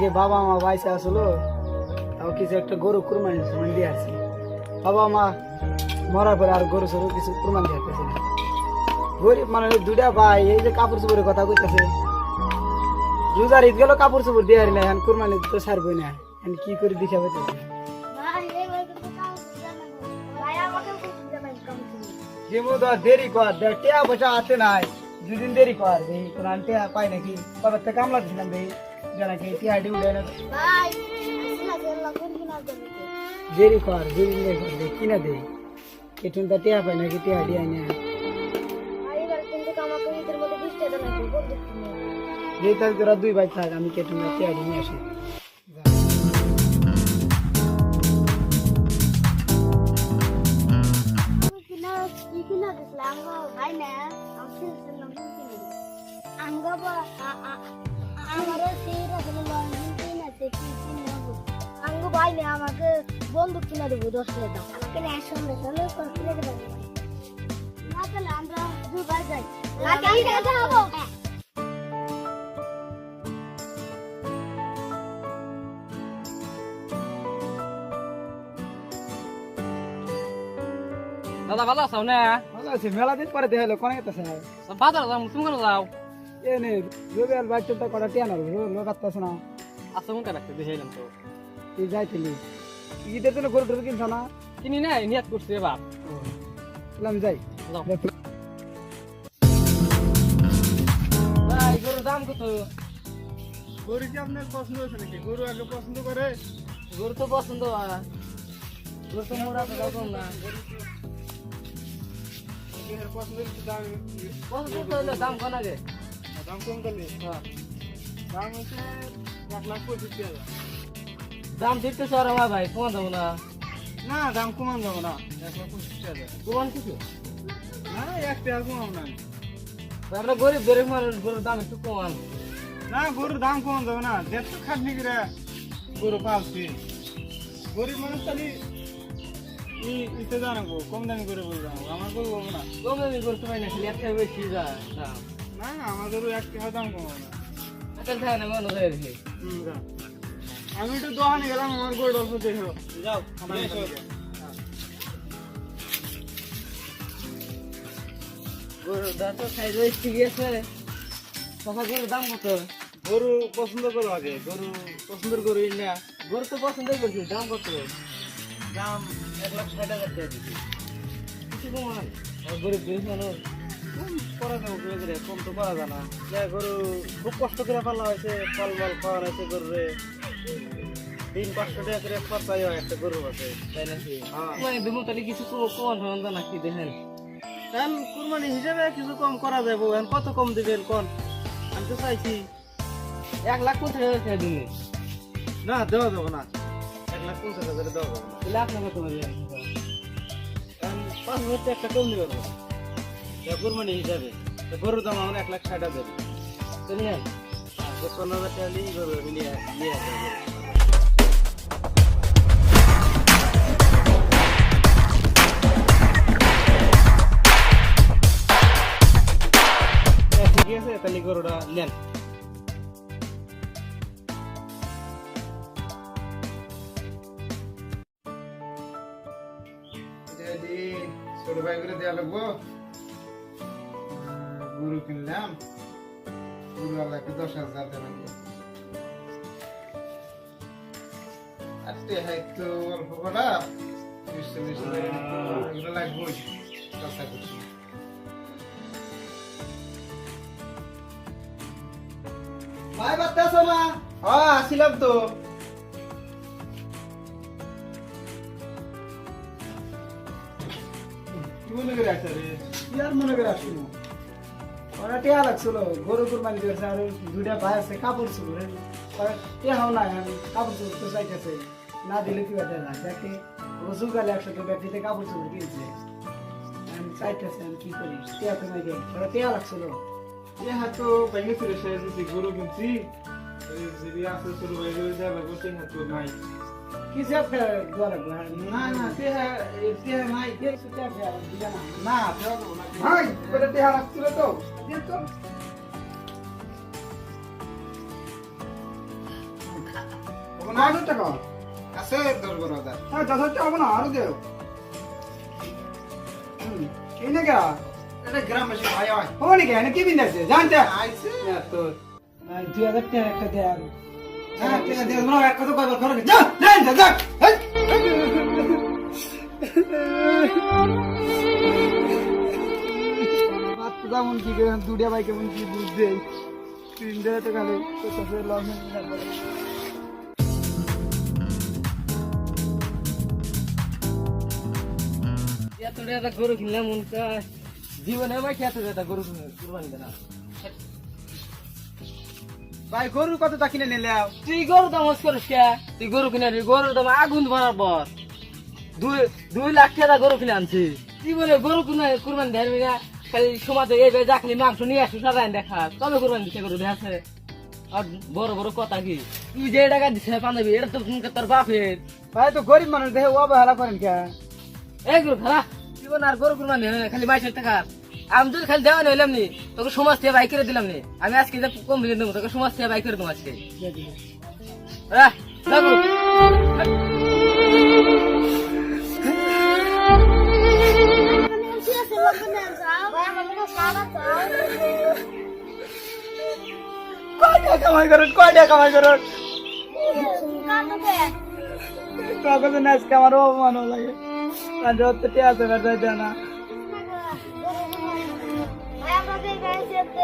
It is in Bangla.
আগে বাবা মা বাইসে আসলো, তাও কিছু একটা গরু কুরবানি দিয়ে আসছি। বাবা মা মরার পরে আর গরু সরু কিছু কুরবানি দিতেছে না। গরিব মানে দুইটা ভাই, এই যে কাপড় চোপড়ের কথা কইতেছে, রোজার ঈদ গেল কাপড় চোপড় দিয়ে হারিলে, এখন কুরবানি তো সারবই না, এখন কি করে দিশা পাইতেছে। দেরি কর, টিয়া পয়সা আছে নাই, দুদিন দেরি কর, দেখি কোরআন টিয়া পাই নাকি, কবে থেকে কামলা দিছিলাম দেখি জানাকি টিয়া ডিউলে না। দেরি কর, দুদিন দেরি কর, দেখি কিনা দেই কেটুন তা টিয়া পাই নাকি, টিয়া ডিয়া নিয়ে যেই তাহলে তোরা দুই ভাই থাক, আমি কেটুন টিয়া ডিয়ে নিয়ে আসি। আমাকে বন্দুক কিনে দেবো 10 টাকা না, তাহলে আমরা দুবার যাই। দাদা ভালো আছো না? ভালো আছে, মেলা দিন পরে দেখা হলো, কোন গেতেছে বাজার যাও, তুমি কেন যাও? এ নে রবিবার বাচ্চাটা কটা টিয়া না লোক আসতেছে না, আচ্ছা মন রাখতে দেখলাম তো তুই যাইছিলি ঈদের জন্য গরু টরু কিনছ না? কিনি নাই, নিয়াত করছি এবার আমি যাই। যাও। ভাই গরুর দাম কত? গরু কি আপনার পছন্দ হয়েছে নাকি? গরু আগে পছন্দ করে, গরু তো পছন্দ হয়, গরু তো মোড়া তো রকম না, পছন্দ হচ্ছে দাম, পছন্দ তো হইলে দাম কম আগে। দাম কম করলে দাম হচ্ছে 1,65,000। দাম দিতে চাও রে ভাই, কমা যাবো না? না দাম কমান যাবো না, 1,65,000। কমান কিছু না 1 টাকা কমাবো না। আমরা গরিব গরিব মানুষ, গরুর দাম একটু কমান। না গরুর দাম কমান যাবে না, 150 খাটনি করে গরু পালছি, গরিব মানুষ খালি ইতে জানাবো, কম দামি করে বলবো, আমার গরু বলবো না। কম দামি করতে পারি না, খালি একটা বেশি যায় দাম। না আমার গরু 1 টাকা দাম কমাবো না। এখন থাকে না মনে হয় দেখি। আমি একটু দোকানে গেলাম, আমার গরু অল্প দেখো, যাও গরুর দাম তো সাইজ হয়ে ঠিক আছে। কথা গরুর দাম কত? গরু পছন্দ করো আগে, গরু পছন্দের গরু না। গরু তো পছন্দই করছি, দাম কত? দাম 1,60,000 টাকা দিচ্ছি। কিছু কমান? গরিব গরিব মানুষ কম করা যাবো, কম তো করা যায় না। গরু খুব কষ্ট করে পালা হয়েছে, ফল মল খাওয়া হয়েছে গরুরে, 300-500 টাকা করে খরচাই হয় একটা গরু আছে, তাই নাকি? হ্যাঁ। মানে দুমো তাহলে কিছু কমান সমান নাকি দেখেন? এখন কুরবানি হিসেবে কিছু কম করা যাবো, এখন কত কম দিবেন কোন? আমি তো চাইছি 1,50,000 দিনে। না দেওয়া যাবো না, 1,50,000 দেওয়া যাবো না। তাহলে আপনার কত বলবেন? এখন 5,000 টাকা একটা কম দিবে কুরবানি হিসাবে। তো গরুর দাম আমার 1,60,000। চলে যান। 15,000 টাকা নিয়ে গরু নিয়ে নিয়ে আসবে। ঠিক আছে, তাহলে গরুটা নেন। ছোট ভাই করে দেওয়া লাগবো, গরু কিনলাম, গরু আল্লাহকে 10,000 দেওয়া লাগবে। আজকে হয়তো অল্প কটা 20-40 এগুলো লাগবে, চেষ্টা করছি। ভাই বাচ্চা না? হ্যাঁ আসিলাম তো। কি মনে করে আসছে রে? কি আর মনে করে আসছিল? ওরা টিয়া লাগছিল, গরু কুরবানি দিয়েছে, আর দুইটা ভাই আছে, কাপড় ছিল রে, টিয়াও নাই, কাপড় চোপড় তো চাইতেছে, না দিলে কি বেটা না দেখে, রসুল গালে 100 টাকা ব্যাগটিতে কাপড় চোপড় কিনছে, আমি চাইতেছে, আমি কি করি, টিয়া তো নাই, ওরা টিয়া লাগছিল। টিয়া তো ভেঙে ছিল, সে যদি গরু কিনছি, যদি আছে ছোট ভাই করে দেওয়া লাগবে, টিয়া তো নাই। কি সব দেওয়া লাগবে? না না টিয়া নাই, না ভাই ওটা টিয়া লাগছিল তো, দিয়ে তো 10,000 টাকা আছে 10-12,000 হ্যাঁ 10,000 টাকা হবে না আরো দেও এই না গা এটা গ্রামবাসী ভাই হয় হবে নাকি এনে কি বিন্দাছে জানতে আইছে তোর 2,000 টাকা একটা দে আর হ্যাঁ টাকা দে না এক কথা কইবার করে যা যা যা বাচ্চা যেমন কি করে দুডিয়া ভাই কেমন কি বুঝছে 3 টাকা খালি তো তাতে লস না করে এত টাকা গরু কিনলাম উনকা জীবনে ভাই এত টাকা গরু কুরবানি দেনা ভাই গরু কত টা কিনে নিলে তুই গরু দাম করিস কে তুই গরু কিনে গরুর দাম আগুন ভরার পর 2 লাখ টাকা গরু কিনে আনছি জীবনে গরু কুরবানি ধরবি না খালি সমাজে এই যা খালি মাংস নিয়ে আসু সারা দেখা তবে কুরবানি দিতে গরু দেখছে আর বড় বড় কথা কি তুই যে টাকা দিছে পাঞ্জাবি এটা তো তোর বাপের ভাই তো গরিব মানুষ দেখে অবহেলা করেন কে এই গরু খারা জীবন আর গরু কুরবানি হয় না খালি 22 টাকা আমি যদি খালি দেওয়া নিলাম নি তোকে সমাজ থেকে বাইক করে দিলাম নি আমি আজকে যে কম দিলে দেবো তোকে সমাজ থেকে বাইক করে দেবো আজকে যাবো কয়টা কামাই করেন তখন আজকে আমার অপমান লাগে আর যত টিয়া আছে বেড়াই দেয় না আমাদের গায়ে যেতে